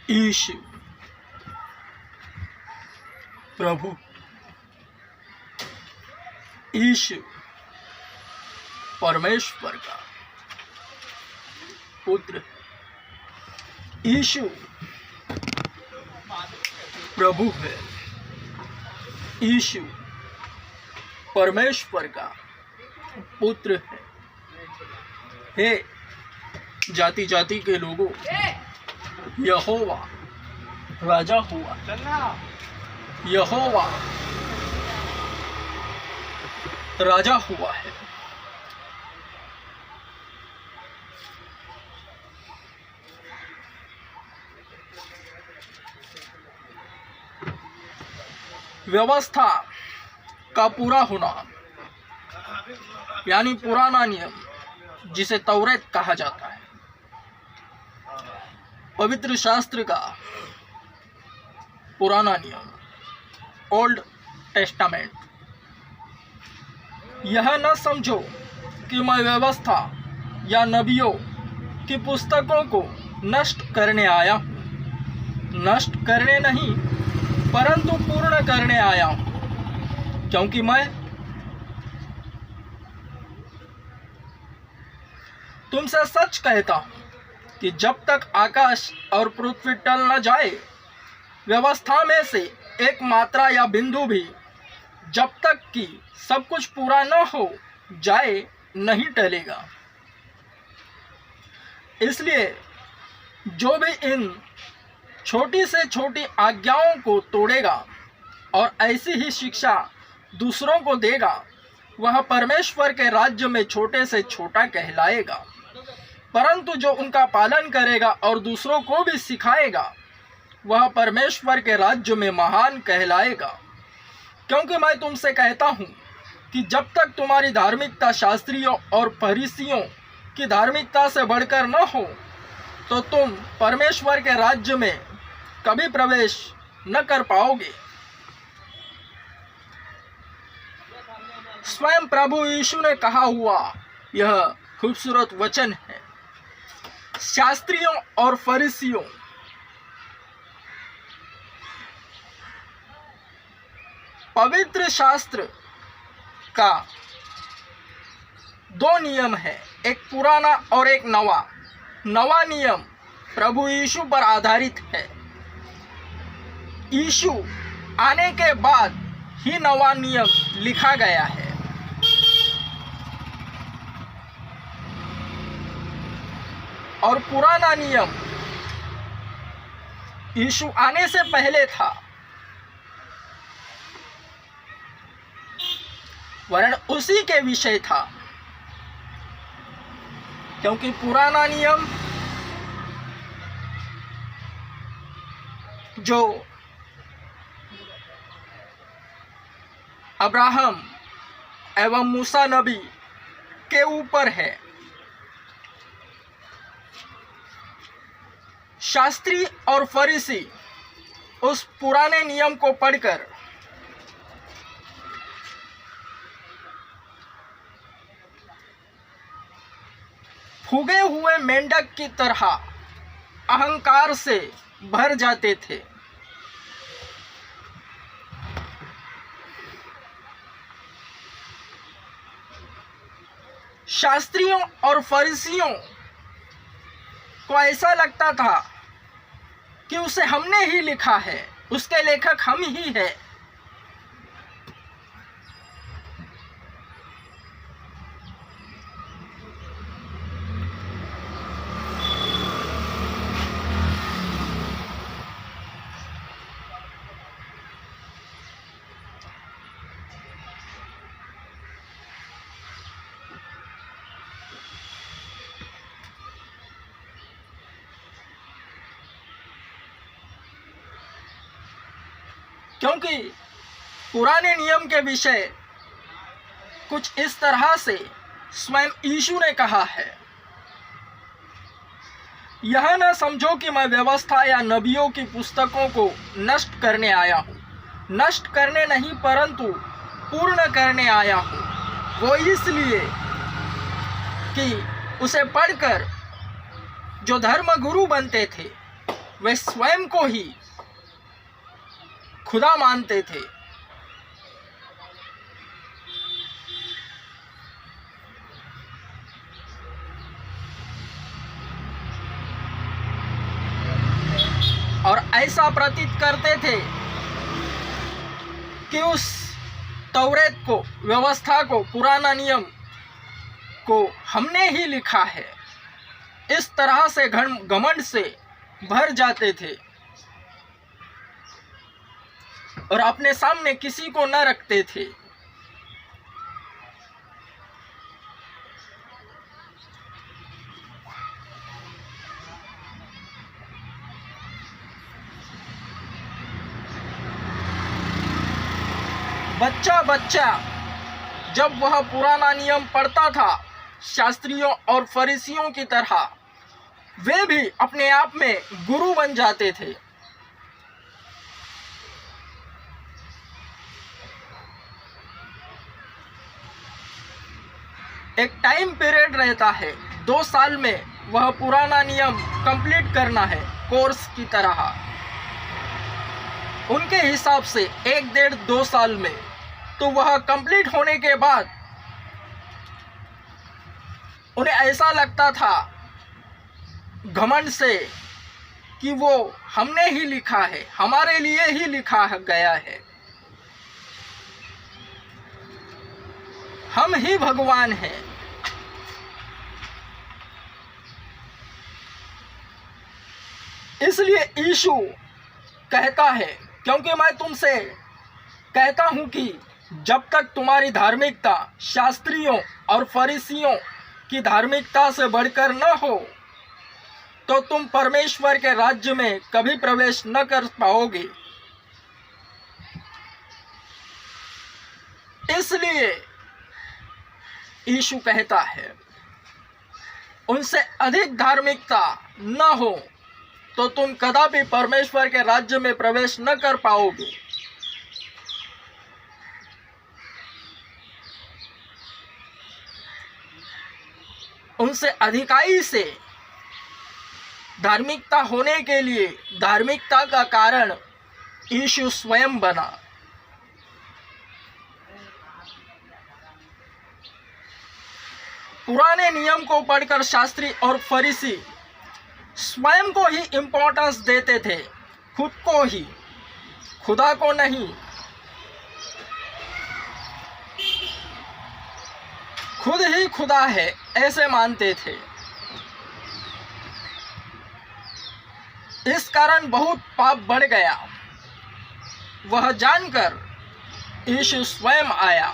ईश प्रभु, ईश परमेश्वर का पुत्र, यीशु प्रभु है, यीशु परमेश्वर का पुत्र है। हे जाति जाति के लोगों, यहोवा राजा हुआ, यहोवा राजा हुआ है। व्यवस्था का पूरा होना यानी पुराना नियम, जिसे तौरेत कहा जाता है, पवित्र शास्त्र का पुराना नियम, ओल्ड टेस्टामेंट। यह न समझो कि मैं व्यवस्था या नबियों की पुस्तकों को नष्ट करने आया हूँ। नष्ट करने नहीं, परंतु पूर्ण करने आया हूँ, क्योंकि मैं तुमसे सच कहता हूँ कि जब तक आकाश और पृथ्वी टल न जाए, व्यवस्था में से एक मात्रा या बिंदु भी जब तक कि सब कुछ पूरा न हो जाए नहीं टलेगा। इसलिए जो भी इन छोटी से छोटी आज्ञाओं को तोड़ेगा और ऐसी ही शिक्षा दूसरों को देगा, वह परमेश्वर के राज्य में छोटे से छोटा कहलाएगा। परंतु जो उनका पालन करेगा और दूसरों को भी सिखाएगा, वह परमेश्वर के राज्य में महान कहलाएगा। क्योंकि मैं तुमसे कहता हूँ कि जब तक तुम्हारी धार्मिकता शास्त्रियों और फरीसियों की धार्मिकता से बढ़कर न हो, तो तुम परमेश्वर के राज्य में कभी प्रवेश न कर पाओगे। स्वयं प्रभु यीशु ने कहा हुआ यह खूबसूरत वचन है। शास्त्रियों और फरीसियों, पवित्र शास्त्र का दो नियम है, एक पुराना और एक नवा। नवा नियम प्रभु यीशु पर आधारित है। यीशु आने के बाद ही नवा नियम लिखा गया है। और पुराना नियम यीशु आने से पहले था, वरन उसी के विषय था। क्योंकि पुराना नियम जो अब्राहम एवं मूसा नबी के ऊपर है, शास्त्री और फरीसी उस पुराने नियम को पढ़कर फूगे हुए मेंढक की तरह अहंकार से भर जाते थे। शास्त्रियों और फरीसियों को ऐसा लगता था कि उसे हमने ही लिखा है, उसके लेखक हम ही हैं। क्योंकि पुराने नियम के विषय कुछ इस तरह से स्वयं यीशु ने कहा है, यह न समझो कि मैं व्यवस्था या नबियों की पुस्तकों को नष्ट करने आया हूँ। नष्ट करने नहीं, परंतु पूर्ण करने आया हूँ। वो इसलिए कि उसे पढ़कर जो धर्म गुरु बनते थे वे स्वयं को ही खुदा मानते थे। और ऐसा प्रतीत करते थे कि उस तौरेत को, व्यवस्था को, पुराना नियम को हमने ही लिखा है। इस तरह से घमंड से भर जाते थे और अपने सामने किसी को न रखते थे। बच्चा बच्चा जब वह पुराना नियम पढ़ता था, शास्त्रियों और फरीसियों की तरह वे भी अपने आप में गुरु बन जाते थे। एक टाइम पीरियड रहता है, 2 साल में वह पुराना नियम कंप्लीट करना है, कोर्स की तरह। उनके हिसाब से 1, 1.5, 2 साल में तो वह कंप्लीट होने के बाद उन्हें ऐसा लगता था घमंड से कि वो हमने ही लिखा है, हमारे लिए ही लिखा गया है, हम ही भगवान हैं। इसलिए यीशु कहता है, क्योंकि मैं तुमसे कहता हूं कि जब तक तुम्हारी धार्मिकता शास्त्रियों और फरीसियों की धार्मिकता से बढ़कर न हो, तो तुम परमेश्वर के राज्य में कभी प्रवेश न कर पाओगे। इसलिए यीशु कहता है, उनसे अधिक धार्मिकता न हो तो तुम कदापि परमेश्वर के राज्य में प्रवेश न कर पाओगे। उनसे अधिकाई से धार्मिकता होने के लिए धार्मिकता का कारण यीशु स्वयं बना। पुराने नियम को पढ़कर शास्त्री और फरीसी स्वयं को ही इम्पोर्टेंस देते थे, खुद को ही, खुदा को नहीं। खुद ही खुदा है ऐसे मानते थे। इस कारण बहुत पाप बढ़ गया। वह जानकर यीशु स्वयं आया,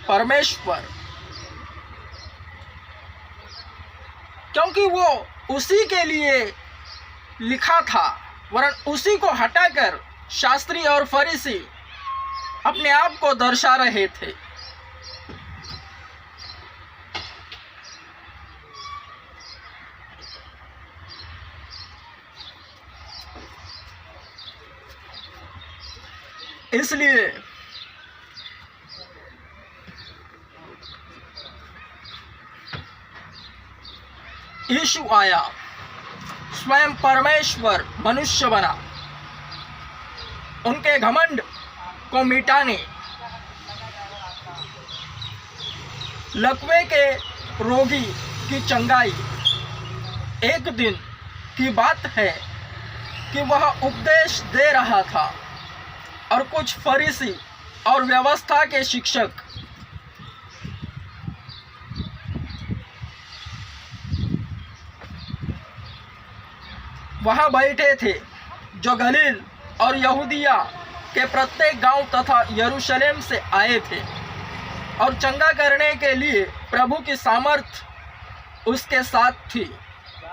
परमेश्वर, क्योंकि वो उसी के लिए लिखा था, वरन उसी को हटाकर शास्त्री और फरीसी अपने आप को दर्शा रहे थे। इसलिए यीशु आया, स्वयं परमेश्वर मनुष्य बना, उनके घमंड को मिटाने, लकवे के रोगी की चंगाई। एक दिन की बात है कि वह उपदेश दे रहा था और कुछ फरीसी और व्यवस्था के शिक्षक वहां बैठे थे, जो गलील और यहूदिया के प्रत्येक गांव तथा यरूशलेम से आए थे और चंगा करने के लिए प्रभु की सामर्थ उसके साथ थी।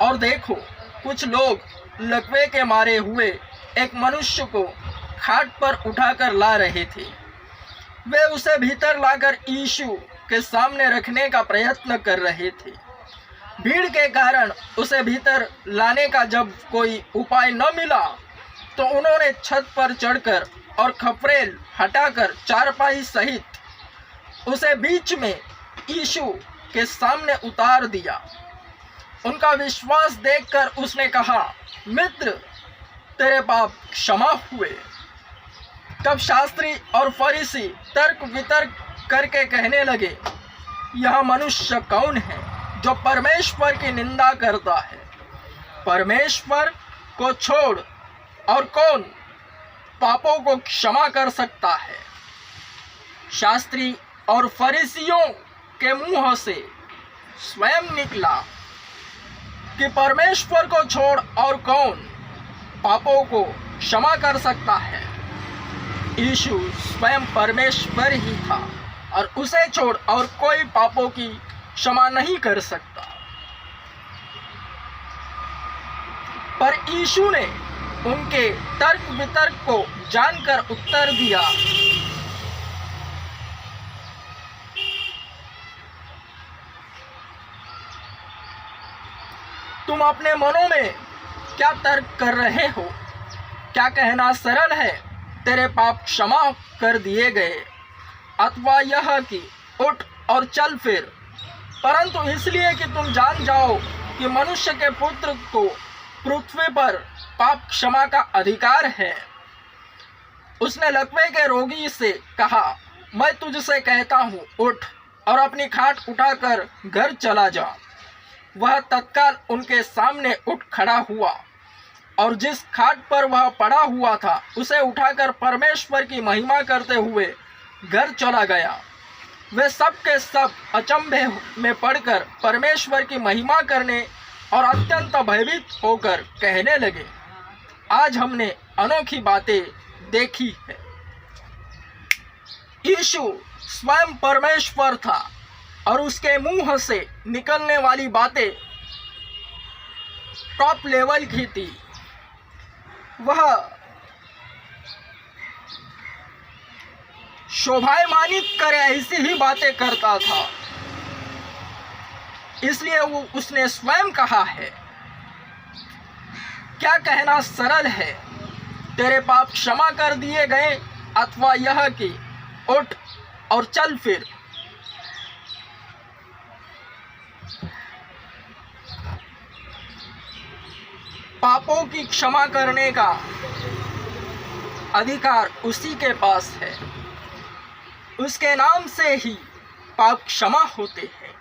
और देखो, कुछ लोग लकवे के मारे हुए एक मनुष्य को खाट पर उठाकर ला रहे थे। वे उसे भीतर लाकर यीशु के सामने रखने का प्रयत्न कर रहे थे। भीड़ के कारण उसे भीतर लाने का जब कोई उपाय न मिला, तो उन्होंने छत पर चढ़कर और खपरेल हटाकर चारपाई सहित उसे बीच में यीशु के सामने उतार दिया। उनका विश्वास देखकर उसने कहा, मित्र, तेरे पाप क्षमा हुए। तब शास्त्री और फरीसी तर्क वितर्क करके कहने लगे, यह मनुष्य कौन है जो परमेश्वर की निंदा करता है? परमेश्वर को छोड़ और कौन पापों को क्षमा कर सकता है? शास्त्री और फरीसियों के मुंह से स्वयं निकला कि परमेश्वर को छोड़ और कौन पापों को क्षमा कर सकता है। यीशु स्वयं परमेश्वर ही था और उसे छोड़ और कोई पापों की क्षमा नहीं कर सकता। पर यीशु ने उनके तर्क वितर्क को जानकर उत्तर दिया, तुम अपने मनों में क्या तर्क कर रहे हो? क्या कहना सरल है, तेरे पाप क्षमा कर दिए गए, अथवा यह कि उठ और चल फिर? परंतु इसलिए कि तुम जान जाओ कि मनुष्य के पुत्र को पृथ्वी पर पाप क्षमा का अधिकार है। उसने लकवे के रोगी से कहा, मैं तुझसे कहता हूँ, उठ और अपनी खाट उठाकर घर चला जा। वह तत्काल उनके सामने उठ खड़ा हुआ और जिस खाट पर वह पड़ा हुआ था उसे उठाकर परमेश्वर की महिमा करते हुए घर चला गया। वे सब के सब अचंभे में पड़कर परमेश्वर की महिमा करने और अत्यंत भयभीत होकर कहने लगे, आज हमने अनोखी बातें देखी है। यीशु स्वयं परमेश्वर था और उसके मुंह से निकलने वाली बातें टॉप लेवल की थी। वह शोभायमानित करे ऐसी ही बातें करता था। इसलिए उसने स्वयं कहा है, क्या कहना सरल है, तेरे पाप क्षमा कर दिए गए, अथवा यह कि उठ और चल फिर? पापों की क्षमा करने का अधिकार उसी के पास है। उसके नाम से ही पाप क्षमा होते हैं।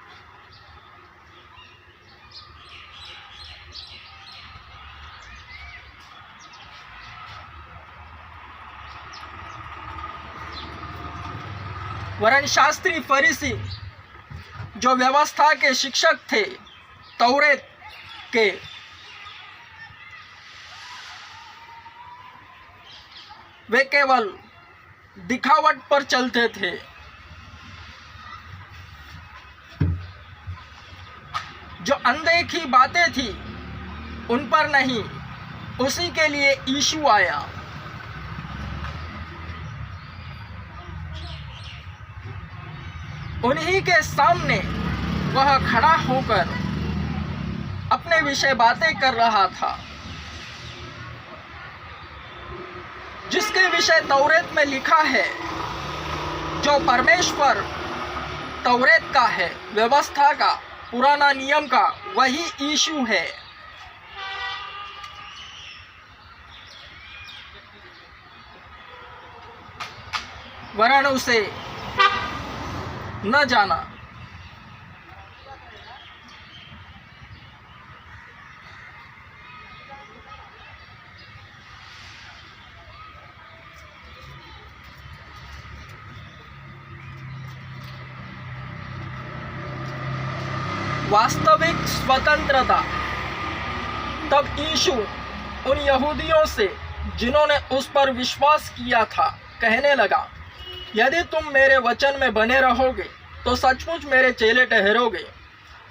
वरन शास्त्री फरीसी जो व्यवस्था के शिक्षक थे, तौरेत के, वे केवल दिखावट पर चलते थे। जो अनदेखी बातें थी उन पर नहीं, उसी के लिए यीशु आया। उन्हीं के सामने वह खड़ा होकर अपने विषय बातें कर रहा था, जिसके विषय तौरेत में लिखा है। जो परमेश्वर तौरेत का है, व्यवस्था का, पुराना नियम का, वही यीशु है। वरन उसे न जाना। वास्तविक स्वतंत्रता। तब यीशु उन यहूदियों से जिन्होंने उस पर विश्वास किया था कहने लगा, यदि तुम मेरे वचन में बने रहोगे तो सचमुच मेरे चेले ठहरोगे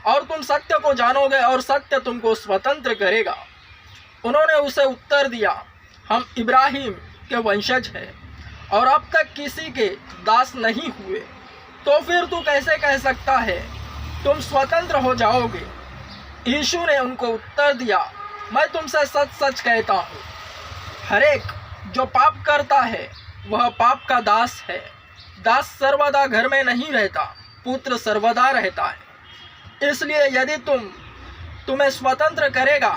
और तुम सत्य को जानोगे और सत्य तुमको स्वतंत्र करेगा। उन्होंने उसे उत्तर दिया, हम इब्राहिम के वंशज हैं और अब तक किसी के दास नहीं हुए, तो फिर तू कैसे कह सकता है तुम स्वतंत्र हो जाओगे? यीशु ने उनको उत्तर दिया, मैं तुमसे सच सच कहता हूँ, हरेक जो पाप करता है वह पाप का दास है। दास सर्वदा घर में नहीं रहता, पुत्र सर्वदा रहता है। इसलिए यदि तुम्हें स्वतंत्र करेगा,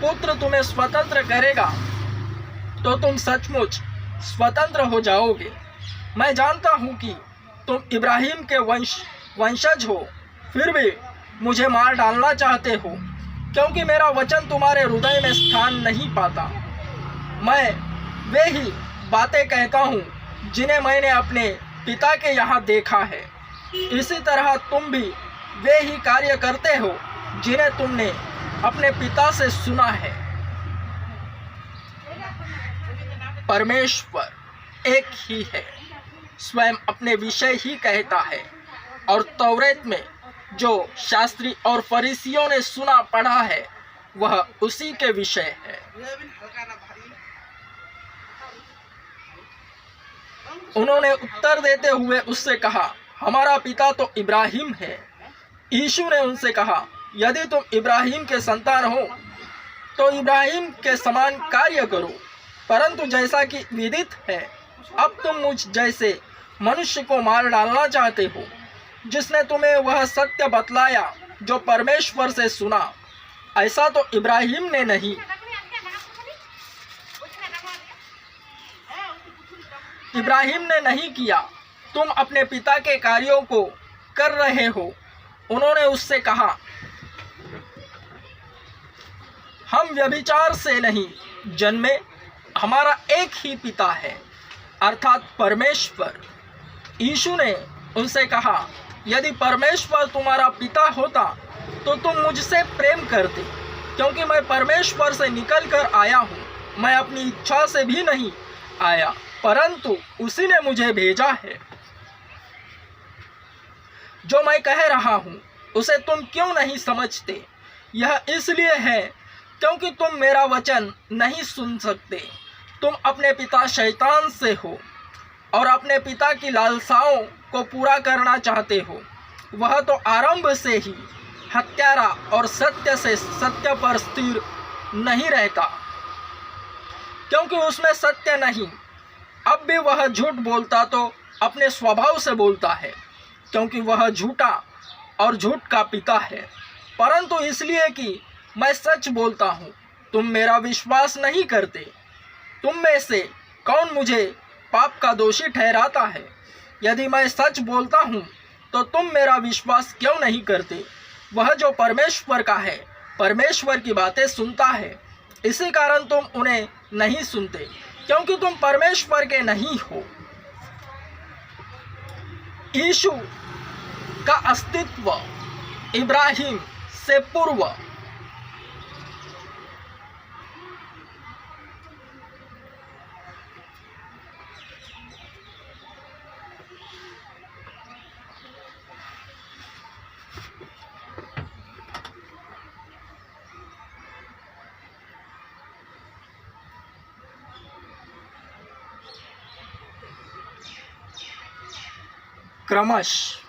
पुत्र तुम्हें स्वतंत्र करेगा, तो तुम सचमुच स्वतंत्र हो जाओगे। मैं जानता हूँ कि तुम इब्राहिम के वंशज हो, फिर भी मुझे मार डालना चाहते हो, क्योंकि मेरा वचन तुम्हारे हृदय में स्थान नहीं पाता। मैं वे ही बातें कहता हूँ जिन्हें मैंने अपने पिता के यहाँ देखा है। इसी तरह तुम भी वे ही कार्य करते हो जिन्हें तुमने अपने पिता से सुना है। परमेश्वर एक ही है, स्वयं अपने विषय ही कहता है, और तौरेत में जो शास्त्री और फरीसियों ने सुना पढ़ा है वह उसी के विषय है। उन्होंने उत्तर देते हुए उससे कहा, हमारा पिता तो इब्राहिम है। यीशु ने उनसे कहा, यदि तुम इब्राहिम के संतान हो तो इब्राहिम के समान कार्य करो, परंतु जैसा कि विदित है, अब तुम मुझ जैसे मनुष्य को मार डालना चाहते हो, जिसने तुम्हें वह सत्य बतलाया जो परमेश्वर से सुना। ऐसा तो इब्राहिम ने नहीं किया, तुम अपने पिता के कार्यों को कर रहे हो। उन्होंने उससे कहा, हम व्यभिचार से नहीं जन्मे, हमारा एक ही पिता है, अर्थात परमेश्वर। यीशु ने उनसे कहा, यदि परमेश्वर तुम्हारा पिता होता तो तुम मुझसे प्रेम करते, क्योंकि मैं परमेश्वर से निकल कर आया हूँ। मैं अपनी इच्छा से भी नहीं आया, परंतु उसी ने मुझे भेजा है। जो मैं कह रहा हूँ उसे तुम क्यों नहीं समझते? यह इसलिए है क्योंकि तुम मेरा वचन नहीं सुन सकते। तुम अपने पिता शैतान से हो और अपने पिता की लालसाओं को पूरा करना चाहते हो। वह तो आरंभ से ही हत्यारा और सत्य से सत्य पर स्थिर नहीं रहता, क्योंकि उसमें सत्य नहीं। अब भी वह झूठ बोलता तो अपने स्वभाव से बोलता है, क्योंकि वह झूठा और झूठ का पिता है। परंतु इसलिए कि मैं सच बोलता हूँ, तुम मेरा विश्वास नहीं करते। तुम में से कौन मुझे पाप का दोषी ठहराता है? यदि मैं सच बोलता हूँ तो तुम मेरा विश्वास क्यों नहीं करते? वह जो परमेश्वर का है, परमेश्वर की बातें सुनता है, इसी कारण तुम उन्हें नहीं सुनते, क्योंकि तुम परमेश्वर के नहीं हो। यीशु का अस्तित्व इब्राहिम से पूर्व क्रमश